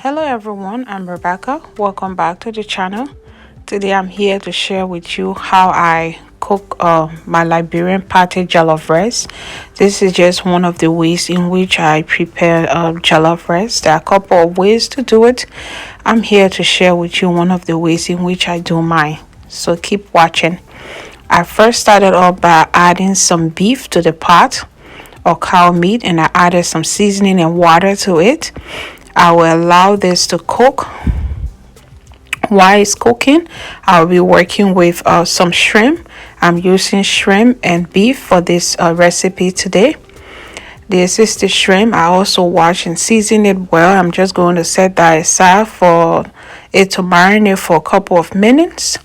Hello everyone, I'm Rebecca. Welcome back to the channel. Today I'm here to share with you how I cook my Liberian party jollof rice. This is just one of the ways in which I prepare jollof rice. There are a couple of ways to do it. I'm here to share with you one of the ways in which I do mine. So keep watching. I first started off by adding some beef to the pot or cow meat, and I added some seasoning and water to it. I will allow this to cook. While it's cooking, I'll be working with some shrimp. I'm using shrimp and beef for this recipe today. This is the shrimp. I also wash and season it well. I'm just going to set that aside for it to marinate for a couple of minutes.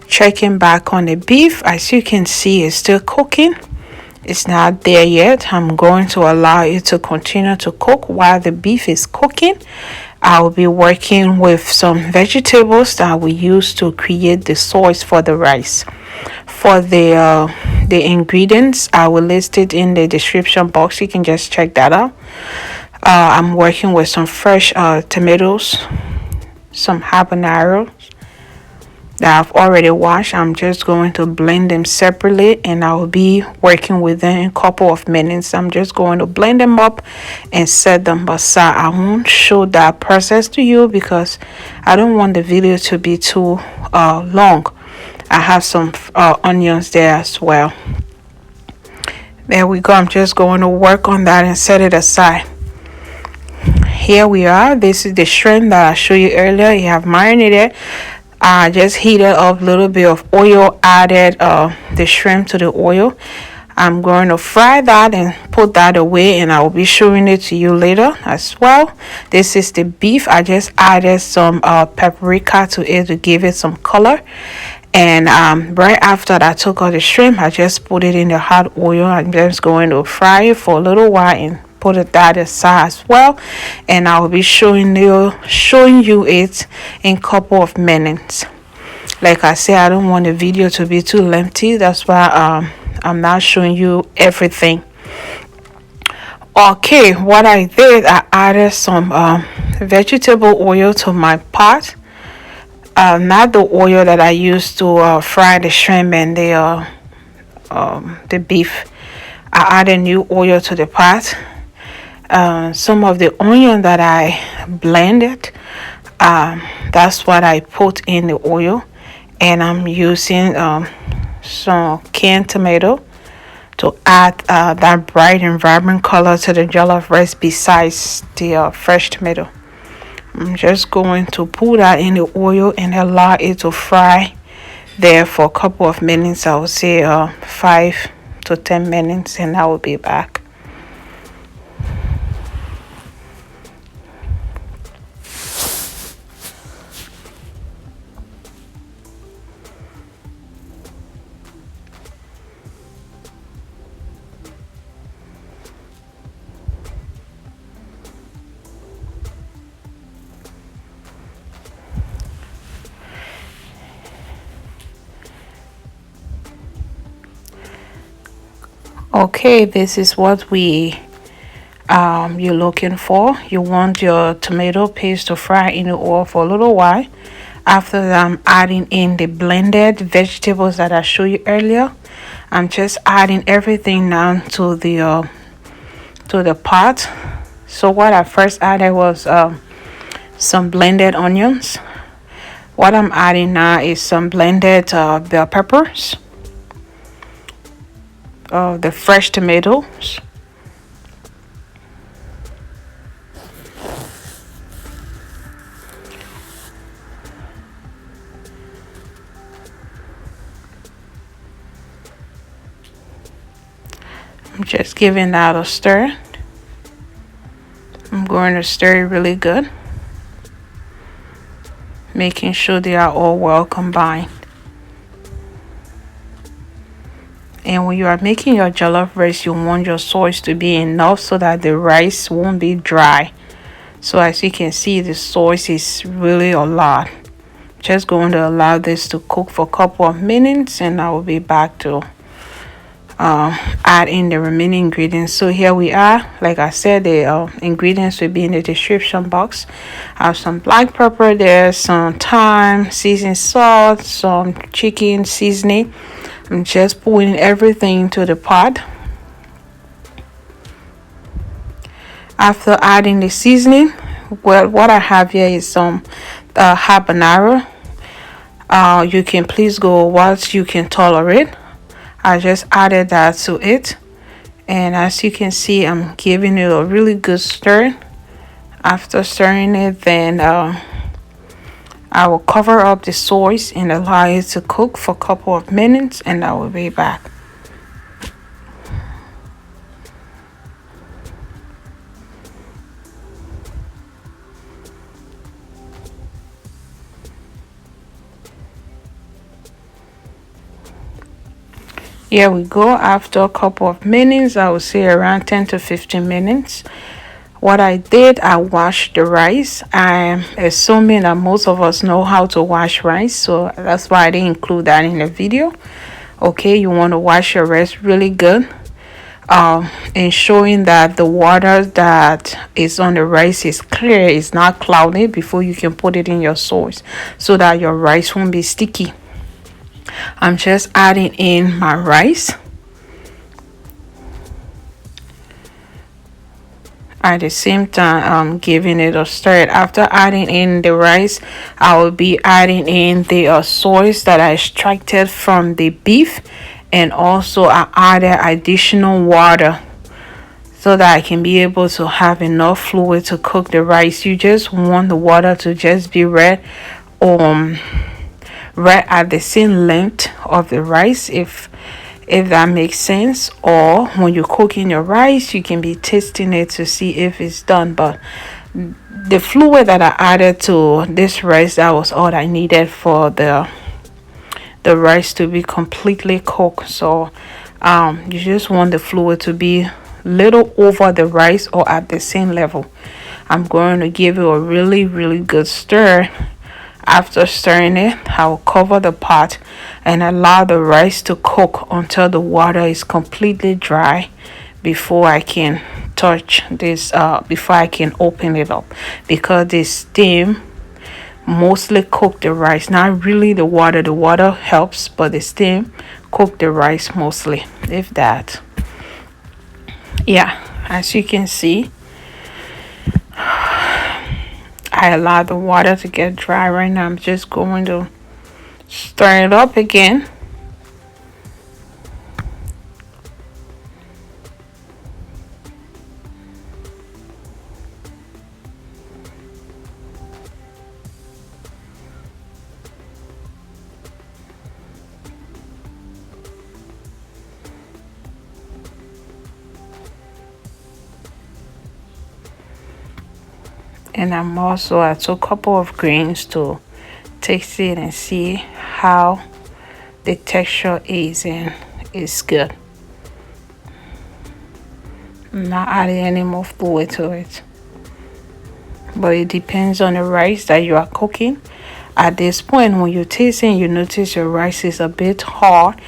Checking back on the beef, as you can see, it's still cooking. It's not there yet. I'm going to allow it to continue to cook. While the beef is cooking, I will be working with some vegetables that we use to create the sauce for the rice. For the ingredients, I will list it in the description box. You can just check that out. I'm working with some fresh tomatoes, some habanero that I've already washed. I'm just going to blend them separately, and I will be working with them in a couple of minutes. I'm just going to blend them up and set them aside. I won't show that process to you because I don't want the video to be too long. I have some onions there as well. There we go. I'm just going to work on that and set it aside. Here we are. This is the shrimp that I showed you earlier. You have marinated. I just heated up a little bit of oil, added the shrimp to the oil. I'm going to fry that and put that away, and I will be showing it to you later as well. This is the beef. I just added some paprika to it to give it some color. And right after that, I took out the shrimp. I just put it in the hot oil. I'm just going to fry it for a little while and put that aside as well, and I will be showing you it in a couple of minutes. Like I said, I don't want the video to be too lengthy. That's why I'm not showing you everything. Okay, what I did, I added some vegetable oil to my pot. Not the oil that I used to fry the shrimp and the beef. I added new oil to the pot. Some of the onion that I blended, that's what I put in the oil, and I'm using some canned tomato to add that bright and vibrant color to the jollof rice besides the fresh tomato. I'm just going to put that in the oil and allow it to fry there for a couple of minutes. I would say 5 to 10 minutes, and I will be back. Okay, this is what you're looking for. You want your tomato paste to fry in the oil for a little while. After that, I'm adding in the blended vegetables that I showed you earlier. I'm just adding everything now to the pot. So what I first added was some blended onions. What I'm adding now is some blended bell peppers. The fresh tomatoes. I'm just giving that a stir. I'm going to stir it really good, making sure they are all well combined. And when you are making your jollof rice, you want your sauce to be enough so that the rice won't be dry. So as you can see, the sauce is really a lot. Just going to allow this to cook for a couple of minutes, and I will be back to add in the remaining ingredients. So here we are. Like I said, the ingredients will be in the description box. I have some black pepper there, some thyme, seasoned salt, some chicken seasoning. I'm just putting everything into the pot. After adding the seasoning, well, what I have here is some habanero. You can please go what you can tolerate. I just added that to it, and as you can see, I'm giving it a really good stir. After stirring it, then I will cover up the sauce and allow it to cook for a couple of minutes, and I will be back. Here we go. After a couple of minutes, I would say around 10 to 15 minutes. What I did, I washed the rice. I'm assuming that most of us know how to wash rice, so that's why I didn't include that in the video. Okay, you want to wash your rice really good, ensuring that the water that is on the rice is clear, it's not cloudy, before you can put it in your sauce, so that your rice won't be sticky. I'm just adding in my rice. At the same time, I'm giving it a stir. After adding in the rice, I will be adding in the sauce that I extracted from the beef, and also I added additional water so that I can be able to have enough fluid to cook the rice. You just want the water to just be right at the same length of the rice, if that makes sense. Or when you're cooking your rice, you can be tasting it to see if it's done. But the fluid that I added to this rice, that was all I needed for the rice to be completely cooked. So you just want the fluid to be little over the rice or at the same level. I'm going to give it a really good stir. After stirring it, I will cover the pot and allow the rice to cook until the water is completely dry before I can touch this, before I can open it up, because the steam mostly cook the rice, not really the water. The water helps, but the steam cook the rice mostly, if that. Yeah, as you can see, I allow the water to get dry. Right now I'm just going to stir it up again. And I took a couple of grains to taste it and see how the texture is, and it's good. I'm not adding any more fluid to it, but it depends on the rice that you are cooking. At this point, when you're tasting, you notice your rice is a bit hard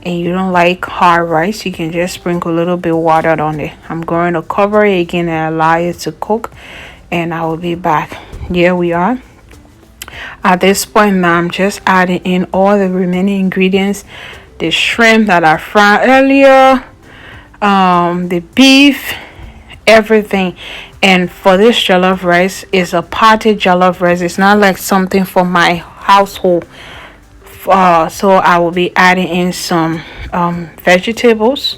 and you don't like hard rice, you can just sprinkle a little bit of water on it. I'm going to cover it again and allow it to cook, and I will be back. Here we are. At this point now, I'm just adding in all the remaining ingredients: the shrimp that I fried earlier, the beef, everything. And for this jollof rice, is a party jollof rice. It's not like something for my household. So I will be adding in some vegetables.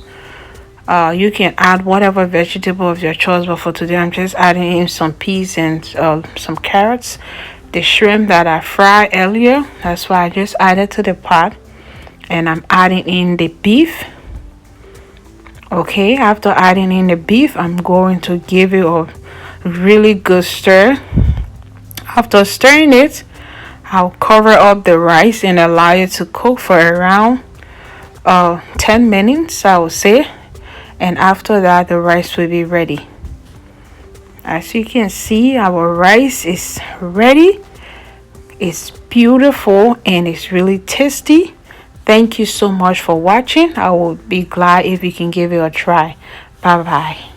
You can add whatever vegetable of your choice, but for today I'm just adding in some peas and some carrots. The shrimp that I fried earlier, that's why I just added to the pot. And I'm adding in the beef. Okay, after adding in the beef, I'm going to give it a really good stir. After stirring it, I'll cover up the rice and allow it to cook for around 10 minutes, I would say. And after that, the rice will be ready. As you can see, our rice is ready. It's beautiful and it's really tasty. Thank you so much for watching. I will be glad if you can give it a try. Bye bye.